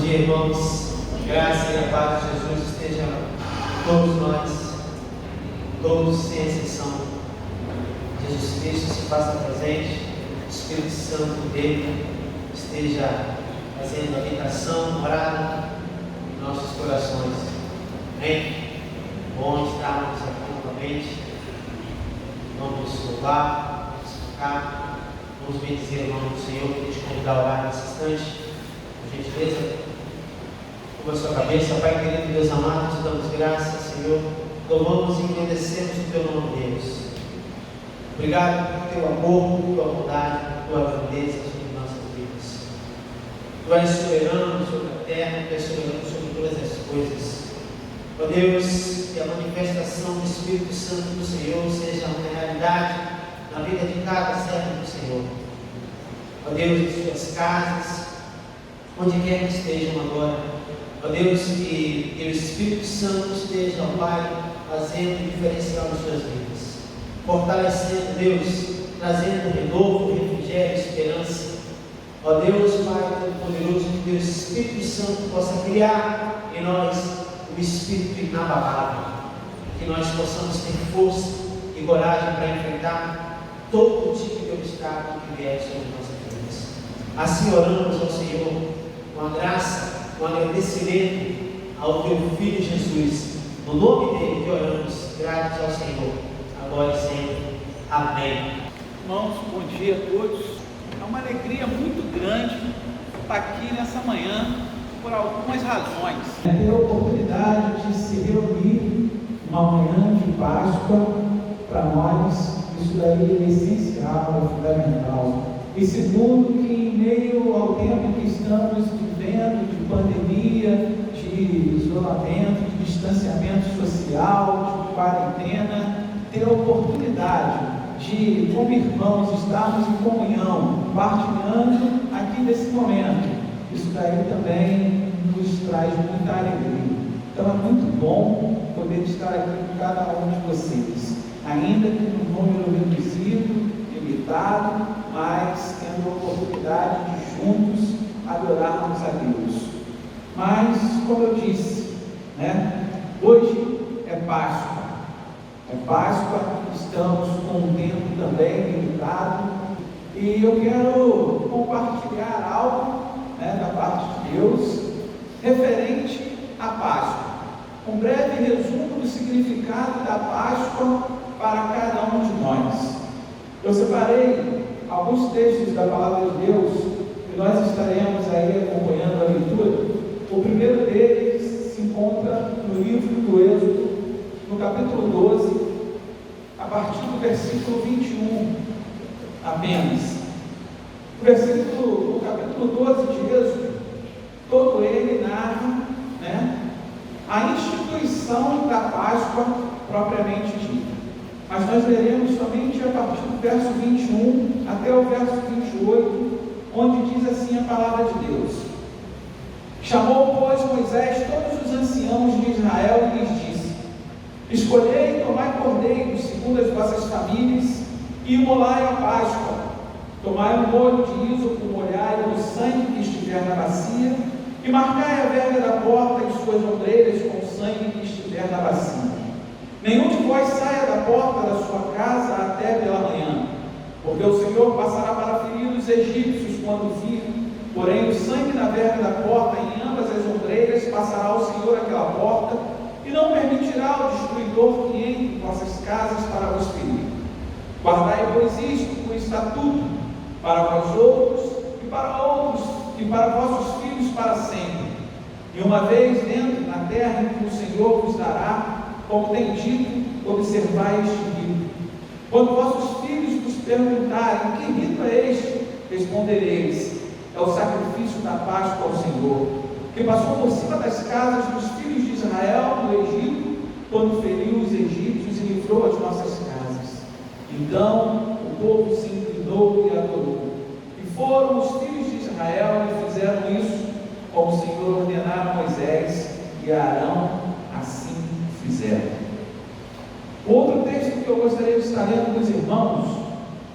dia, irmãos. Graça e a paz de Jesus esteja com todos nós, todos sem exceção. Jesus Cristo se faça presente, o Espírito Santo dele esteja fazendo habitação, morada em nossos corações. Amém? Bom estarmos aqui novamente. Vamos louvar, vamos tocar, vamos bendizer o nome do Senhor. Queria te convidar a orar nesse instante. Por gentileza, curva a sua cabeça. Pai querido, Deus amado, te damos graças, Senhor. Louvamos e agradecemos o teu nome, Deus. Obrigado por teu amor, por tua bondade, por tua grandeza sobre nossas vidas. Tu és soberano sobre a terra, tu és soberano sobre todas as coisas. Ó Deus, que a manifestação do Espírito Santo do Senhor seja uma realidade na vida de cada servo do Senhor. Ó Deus, em suas casas, onde quer que estejam agora. Ó Deus, que o Espírito Santo esteja, ó Pai, fazendo diferencial nas suas vidas, fortalecendo, Deus, trazendo renovo, refrigério, esperança. Ó Deus, Pai Todo-Poderoso, que o Espírito Santo possa criar em nós o Espírito inabalável, que nós possamos ter força e coragem para enfrentar todo tipo de obstáculo que vier sobre nossas vidas. Assim oramos ao Senhor, com a graça, com o agradecimento ao teu Filho Jesus. No nome dele que oramos, gratos ao Senhor, agora e sempre. Amém. Irmãos, bom dia a todos. É uma alegria muito grande estar aqui nessa manhã por algumas razões. Ter a oportunidade de se reunir uma manhã de Páscoa, para nós, isso daí é essencial, é fundamental. E segundo, que em meio ao tempo que estamos vivendo de pandemia, de isolamento, de distanciamento social, de quarentena, ter a oportunidade de, como irmãos, estarmos em comunhão, partilhando aqui nesse momento. Isso daí também nos traz muita alegria. Então é muito bom poder estar aqui com cada um de vocês, ainda que num número reduzido, limitado, mas tendo a oportunidade de juntos adorarmos a Deus. Mas, como eu disse, hoje é Páscoa. É Páscoa, estamos com um tempo também limitado, e eu quero compartilhar algo da parte de Deus referente à Páscoa. Um breve resumo do significado da Páscoa para cada um de nós. Eu separei alguns textos da palavra de Deus e nós estaremos aí acompanhando a leitura. O primeiro deles se encontra no livro do Êxodo, no capítulo 12, a partir do versículo 21 apenas. O capítulo 12 de Êxodo, todo ele narra a instituição da Páscoa propriamente dita. Mas nós leremos somente a partir do verso 21 até o verso 28, onde diz assim a palavra de Deus: Chamou, pois, Moisés todos os anciãos de Israel e lhes disse: Escolhei e tomai cordeiros segundo as vossas famílias e imolai a Páscoa. Tomai um molho de ísopo, molhai o sangue que estiver na bacia, e marcai a verga da porta e suas ombreiras com o sangue que estiver na bacia. Nenhum de vós saia da porta da sua casa até pela manhã, porque o Senhor passará para ferir os egípcios quando vir, porém o sangue na verga da porta e em ambas as ombreiras passará o Senhor aquela porta, e não permitirá o destruidor que entre em vossas casas para vos ferir. Guardai, pois, isto por estatuto para vós outros e para vossos filhos para sempre. E uma vez dentro na terra que o Senhor vos dará, como tem dito, observai este rito. Quando vossos filhos vos perguntarem: que rito é este? Respondereis: é o sacrifício da Páscoa ao Senhor, que passou por cima das casas dos filhos de Israel no Egito, quando feriu os egípcios e livrou as nossas casas. Então o povo se inclinou e adorou. E foram os filhos de Israel e fizeram isso, como o Senhor ordenara a Moisés e a Arão, assim fizeram. Outro texto que eu gostaria de estar lendo com os irmãos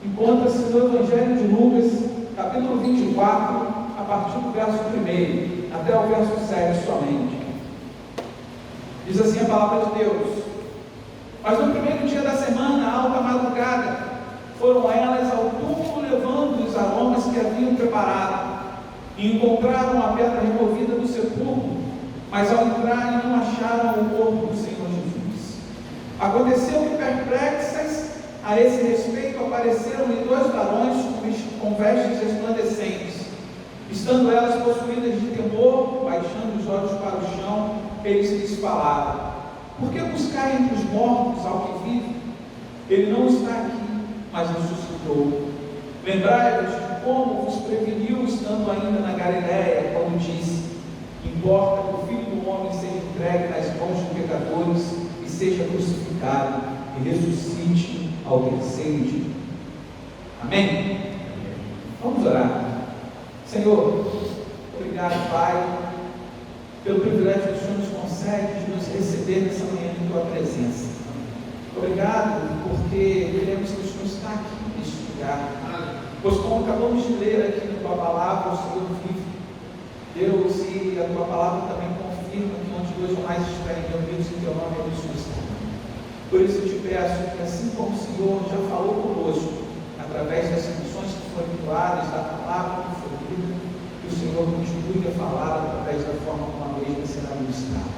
encontra-se no Evangelho de Lucas, capítulo 24, a partir do verso 1 até o verso 7 somente. Diz assim a palavra de Deus: mas no primeiro dia da semana, à alta madrugada, foram elas ao túmulo levando os aromas que haviam preparado, e encontraram a pedra removida do sepulcro, mas ao entrarem não acharam o corpo do Senhor Jesus. Aconteceu que, perplexas a esse respeito, apareceram-lhe 2 varões com vestes resplandecentes. Estando elas possuídas de temor, baixando os olhos para o chão, eles lhes falaram: por que buscar entre os mortos ao que vive? Ele não está aqui, mas ressuscitou. Lembrai-vos de como vos preveniu, estando ainda na Galiléia, quando disse: importa que o Filho do Homem seja entregue nas mãos de pecadores e seja crucificado e ressuscite ao terceiro dia. Amém? Vamos orar. Senhor, obrigado, Pai, pelo privilégio que o Senhor nos concede de nos receber nessa manhã em Tua presença. Obrigado porque queremos que o Senhor está aqui neste lugar, pois como acabamos de ler aqui na Tua palavra, o Senhor vive, Deus, e a Tua palavra também confirma que onde 2 ou mais estiverem reunidos em Teu nome, é o Senhor está. Por isso eu te peço que, assim como o Senhor já falou conosco, através das lições que foram doadas, da palavra que foi lida, que o Senhor continue a falar através da forma como a mesma será ministrada.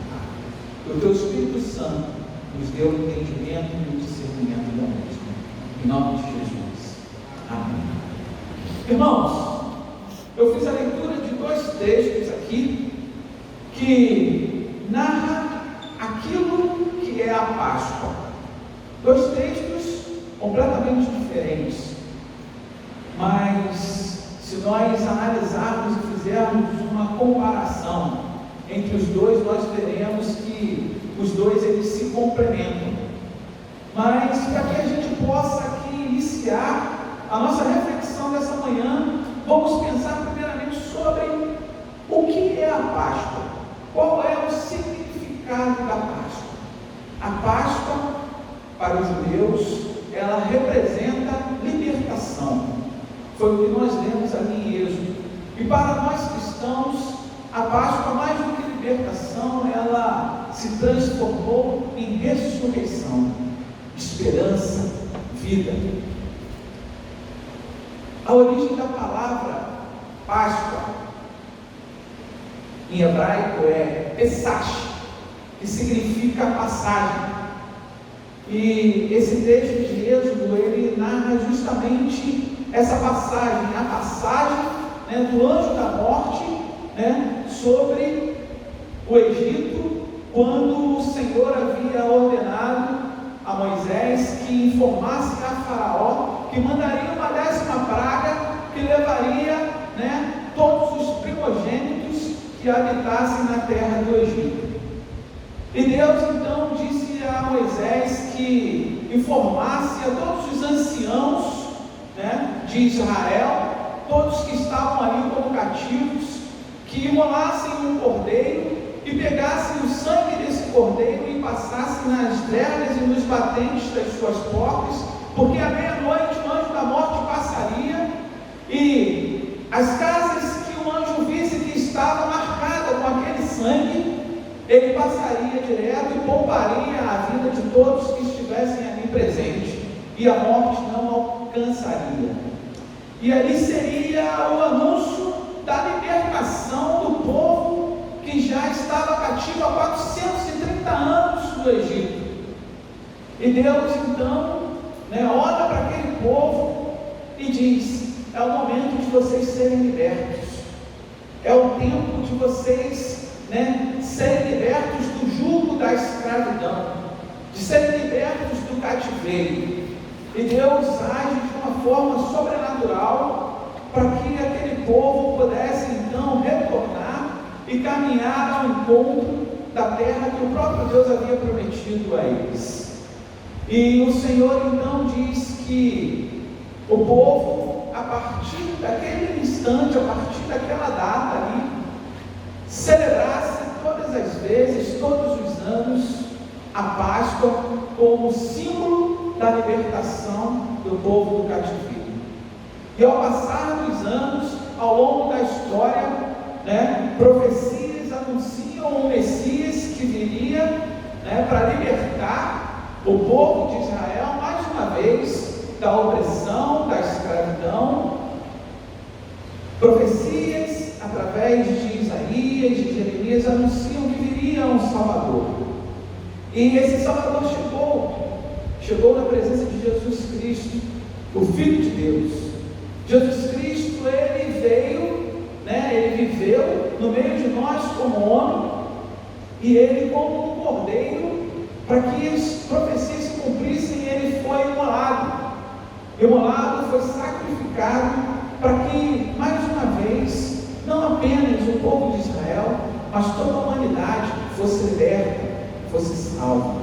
Que o Teu Espírito Santo nos dê o entendimento e o discernimento da mesma. Em nome de Jesus. Amém. Irmãos, eu fiz a leitura de 2 textos aqui que narram aquilo que é a Páscoa. 2 textos completamente diferentes, mas se nós analisarmos e fizermos uma comparação entre os dois, nós veremos que os dois eles se complementam. Mas para que a gente possa aqui iniciar a nossa reflexão dessa manhã, vamos pensar primeiramente sobre o que é a Páscoa. Qual é o significado da Páscoa? A Páscoa, para os judeus, ela representa libertação. Foi o que nós lemos ali em Êxodo. E para nós cristãos, a Páscoa, mais do que libertação, ela se transformou em ressurreição, esperança, vida. A origem da palavra Páscoa em hebraico é Pesach, que significa passagem. E esse texto de Êxodo, ele narra justamente essa passagem, a passagem do anjo da morte sobre o Egito, quando o Senhor havia ordenado a Moisés que informasse a Faraó que mandaria uma 10ª praga que levaria todos os primogênitos que habitassem na terra do Egito. E Deus então disse a Moisés que informasse a todos os anciãos de Israel, todos que estavam ali como cativos, que imolassem um cordeiro e pegassem o sangue desse cordeiro e passassem nas grelhas e nos batentes das suas portas, porque à meia-noite o anjo da morte passaria e as casas que o anjo visse que estava marcada com aquele sangue, ele passaria direto e pouparia a vida de todos que estivessem ali presentes, e a morte não alcançaria. E ali seria o anúncio da libertação do povo que já estava cativo há 430 anos no Egito. E Deus então olha para aquele povo e diz: é o momento de vocês serem libertos, é o tempo de vocês serem libertos do jugo da escravidão, de serem libertos do cativeiro. E Deus age de uma forma sobrenatural para que aquele povo pudesse então retornar e caminhar ao encontro da terra que o próprio Deus havia prometido a eles. E o Senhor então diz que o povo, a partir daquele instante, a partir daquela data ali, celebrasse todas as vezes, todos os anos, a Páscoa como símbolo da libertação do povo do cativeiro. E ao passar dos anos, ao longo da história, né, profecias anunciam o Messias que viria, né, para libertar o povo de Israel, mais uma vez, da opressão, da escravidão. Profecias, através de Isaías, de Jeremias, anunciam que viria um Salvador. E esse Salvador chegou na presença de Jesus Cristo, o Filho de Deus. Jesus Cristo, ele veio, né, ele viveu no meio de nós como homem, e ele como um cordeiro, para que as profecias se cumprissem, ele foi imolado, foi sacrificado, para que, mais uma vez, não apenas o povo de Israel, mas toda a humanidade fosse liberta, fosse salva.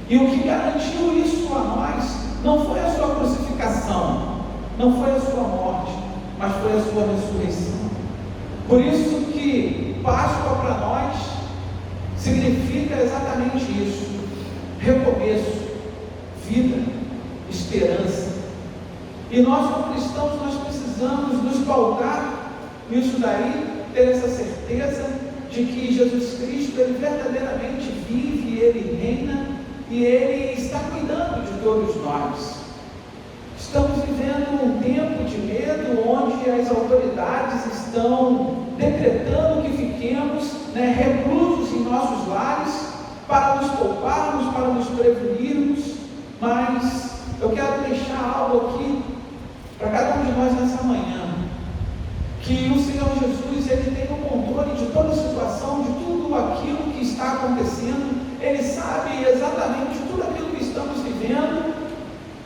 E o que garantiu isso a nós não foi a sua crucificação, não foi a sua morte, mas foi a sua ressurreição. Por isso que Páscoa para nós significa exatamente isso: recomeço, vida, esperança. E nós, como cristãos, nós precisamos nos pautar nisso daí, ter essa certeza de que Jesus Cristo, ele verdadeiramente vive, ele reina, e ele está cuidando de todos nós. Estamos vivendo um tempo de medo, onde as autoridades estão decretando que fiquemos, né, reclusos em nossos lares, para nos pouparmos, para nos prevenirmos. Mas eu quero deixar algo aqui para cada um de nós nessa manhã, que o Senhor Jesus, ele tem o controle de toda a situação, de tudo aquilo que está acontecendo. Ele sabe exatamente tudo aquilo que estamos vivendo,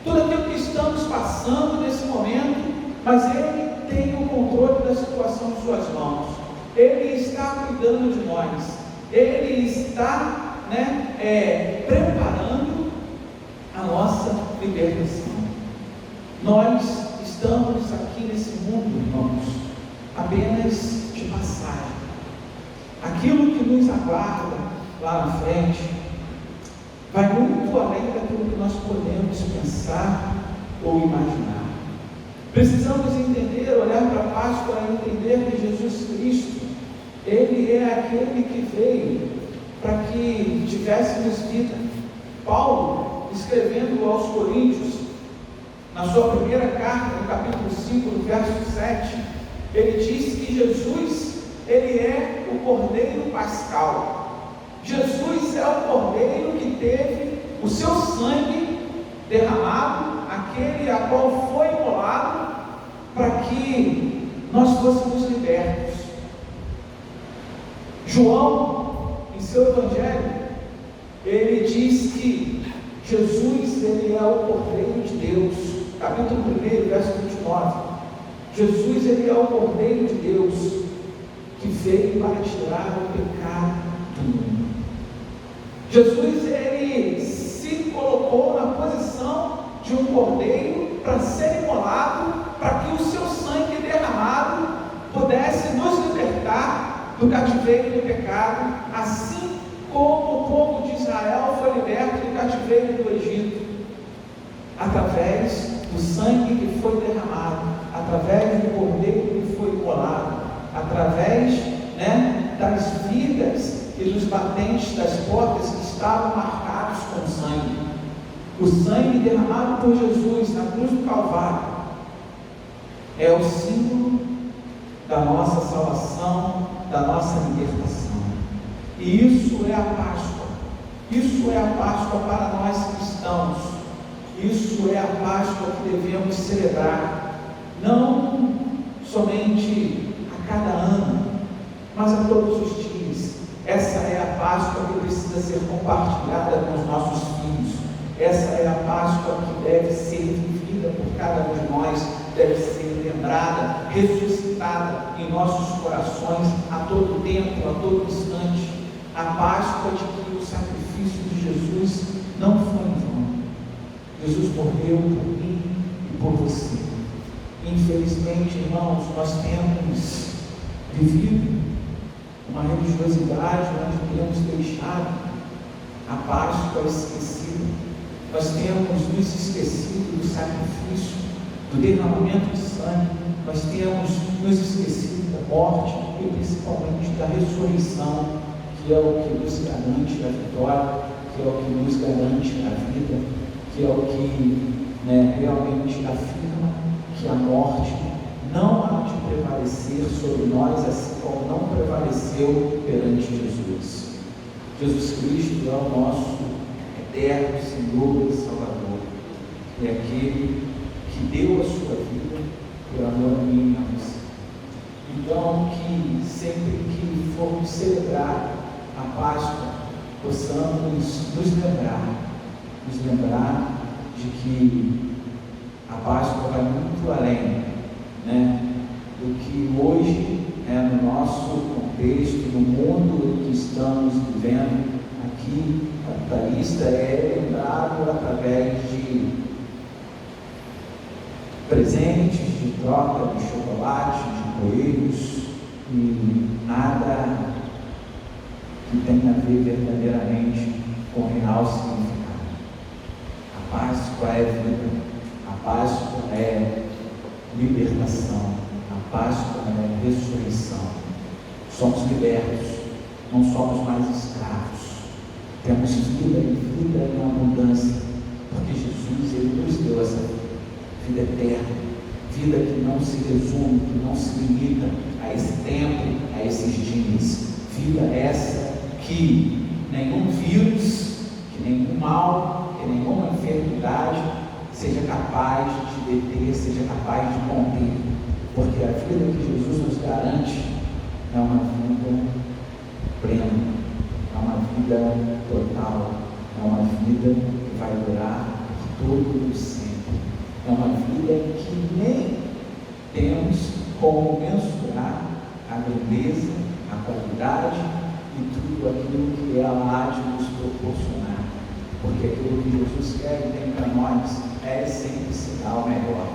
tudo aquilo que estamos passando nesse momento, mas ele tem o controle da situação em suas mãos. Ele está cuidando de nós, ele está, né, preparando a nossa libertação. Nós estamos aqui nesse mundo, irmãos, apenas de passagem. Aquilo que nos aguarda lá na frente vai muito além daquilo que nós podemos pensar ou imaginar. Precisamos entender, olhar para a Páscoa e entender que Jesus Cristo, ele é aquele que veio para que tivéssemos vida. Paulo, escrevendo aos Coríntios, na sua primeira carta, no capítulo 5, no verso 7, ele diz que Jesus, ele é o Cordeiro Pascal. Jesus é o Cordeiro que teve o seu sangue derramado, aquele a qual foi imolado, para que nós fôssemos libertos. João, em seu Evangelho, ele diz que Jesus, ele é o Cordeiro de Deus. Capítulo 1, verso 29. Jesus, ele é o Cordeiro de Deus, que veio para tirar o pecado do mundo. Jesus, ele se colocou na posição de um cordeiro para ser imolado, para que o seu sangue derramado pudesse nos libertar do cativeiro do pecado, assim como o povo de Israel foi liberto do cativeiro do Egito, através do sangue que foi derramado, através do cordeiro que foi imolado, através, né, das vigas e dos batentes das portas que estavam marcados com sangue. O sangue derramado por Jesus na cruz do Calvário é o símbolo da nossa salvação, da nossa libertação. E isso é a Páscoa. Isso é a Páscoa para nós cristãos. Isso é a Páscoa que devemos celebrar, não somente a cada ano, mas a todos os dias. Essa é a Páscoa que precisa ser compartilhada com os nossos filhos. Essa é a Páscoa que deve ser vivida por cada um de nós, deve ser lembrada, ressuscitada em nossos corações a todo tempo, a todo instante. A Páscoa de que o sacrifício de Jesus não foi em vão. Jesus morreu por mim e por você. Infelizmente, irmãos, nós temos vivido uma religiosidade onde temos deixado a Páscoa esquecida. Nós temos nos esquecido do sacrifício do derramamento de sangue, nós temos nos esquecido da morte e principalmente da ressurreição, que é o que nos garante a vitória, que é o que nos garante a vida, que é o que realmente afirma que a morte não há de prevalecer sobre nós, assim como não prevaleceu perante Jesus. Jesus Cristo é o nosso eterno Senhor e Salvador, é aquele que deu a sua vida por amor a mim e a você. Então, que sempre que formos celebrar a Páscoa, possamos nos lembrar de que a Páscoa vai muito além, do que hoje, no nosso contexto, no mundo em que estamos vivendo, aqui, capitalista, é lembrado através de presentes, de troca de chocolate, de coelhos, e nada que tenha a ver verdadeiramente com o real significado. A Páscoa é vida, a Páscoa é libertação, a Páscoa é ressurreição. Somos libertos, não somos mais escravos, temos vida e vida em abundância, porque Jesus, Ele nos deu essa vida eterna, vida que não se resume, que não se limita a esse tempo, a esses dias, vida essa que nenhum vírus, que nenhum mal, que nenhuma enfermidade seja capaz de deter, seja capaz de conter, porque a vida que Jesus nos garante é uma vida plena, é uma vida total, é uma vida que vai durar por todo o sempre, é uma vida que nem temos como mensurar a beleza, a qualidade e tudo aquilo que ela há de nos proporcionar, porque aquilo que Jesus quer e tem para nós é sempre será o melhor.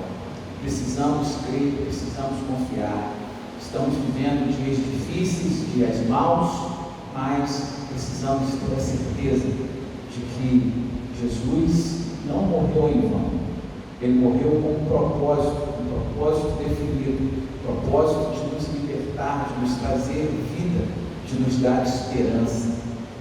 Precisamos crer, precisamos confiar. Estamos vivendo dias difíceis, dias maus, mas precisamos ter a certeza de que Jesus não morreu em vão. Ele morreu com um propósito definido, propósito de nos libertar, de nos trazer vida, de nos dar esperança.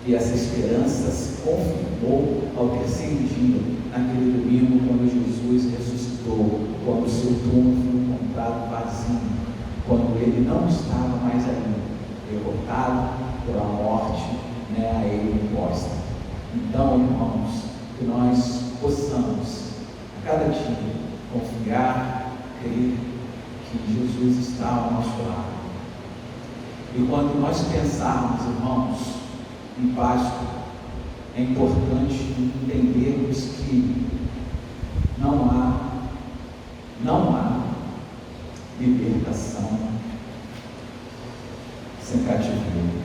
E essa esperança se confirmou ao terceiro dia, naquele domingo, quando Jesus ressuscitou, quando o seu túmulo foi encontrado vazio, quando ele não estava mais ali, derrotado pela morte, a ele imposta. Então, irmãos, que nós possamos, a cada dia, confiar, crer que Jesus está ao nosso lado. E quando nós pensarmos, irmãos, em Páscoa, é importante entendermos que não há libertação sem cativeiro.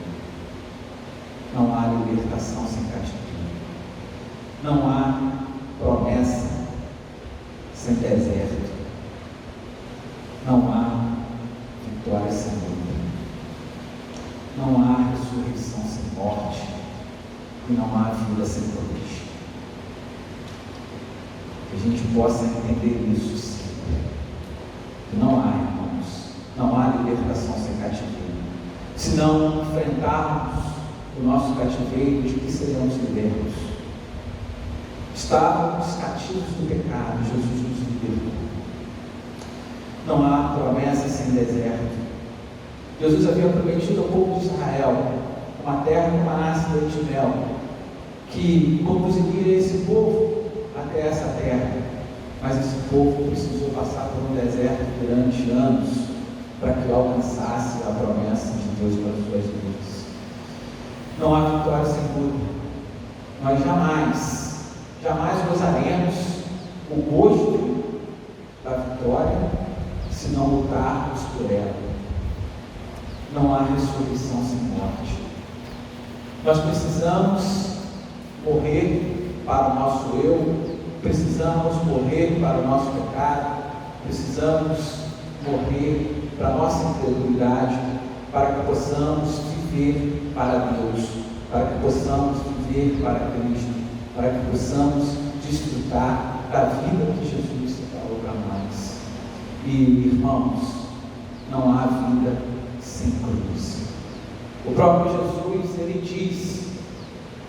Não há libertação sem cativeiro. Não há promessa sem deserto. Não há vitória sem luta. Não há ressurreição sem morte. E não há vida sem poder. Que a gente possa entender isso sempre. Que não há, irmãos, não há libertação sem cativeiro. Se não enfrentarmos o nosso cativeiro, de que seremos libertos? Estávamos cativos do pecado, Jesus nos libertou. Não há promessa sem deserto. Jesus havia prometido ao povo de Israel uma terra com manasse, leite e mel, que conduziria esse povo até essa terra, mas esse povo precisou passar por um deserto durante anos para que alcançasse a promessa de Deus para as suas vidas. Não há vitória sem luta. Nós jamais gozaremos o gosto da vitória se não lutarmos por ela. Não há ressurreição sem morte. Nós precisamos morrer para o nosso eu, precisamos morrer para o nosso pecado, precisamos morrer para a nossa incredulidade, para que possamos viver para Deus, para que possamos viver para Cristo, para que possamos desfrutar da vida que Jesus separou para nós. E, irmãos, não há vida sem cruz. O próprio Jesus, ele diz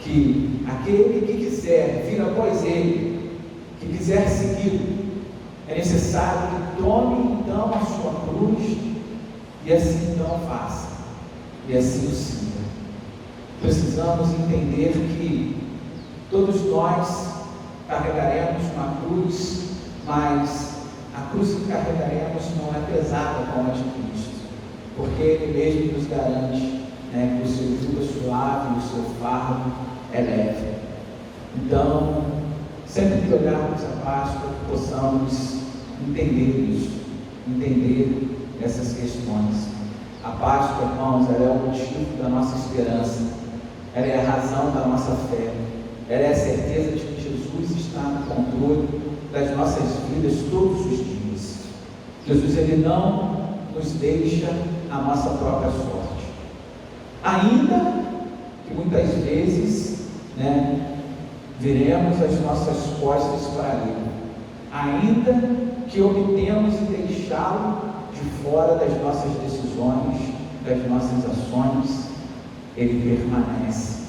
que aquele que quiser vir após ele, que quiser segui-lo, é necessário que tome então a sua cruz e assim então faça, e assim o siga. Precisamos entender que todos nós carregaremos uma cruz, mas a cruz que carregaremos não é pesada como a de Cristo, porque Ele mesmo nos garante, que o seu jugo é suave e o seu fardo é leve. Então, sempre que olharmos a Páscoa, possamos entender isso, entender essas questões. A Páscoa, irmãos, ela é o motivo da nossa esperança, ela é a razão da nossa fé, ela é a certeza de que Jesus está no controle das nossas vidas todos os dias. Jesus, ele não nos deixa a nossa própria sorte, ainda que muitas vezes, viremos as nossas costas para Ele, ainda que optemos em deixá-lo de fora das nossas decisões, das nossas ações, Ele permanece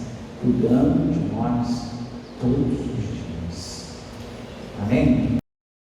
cuidando de nós todos os dias. Amém?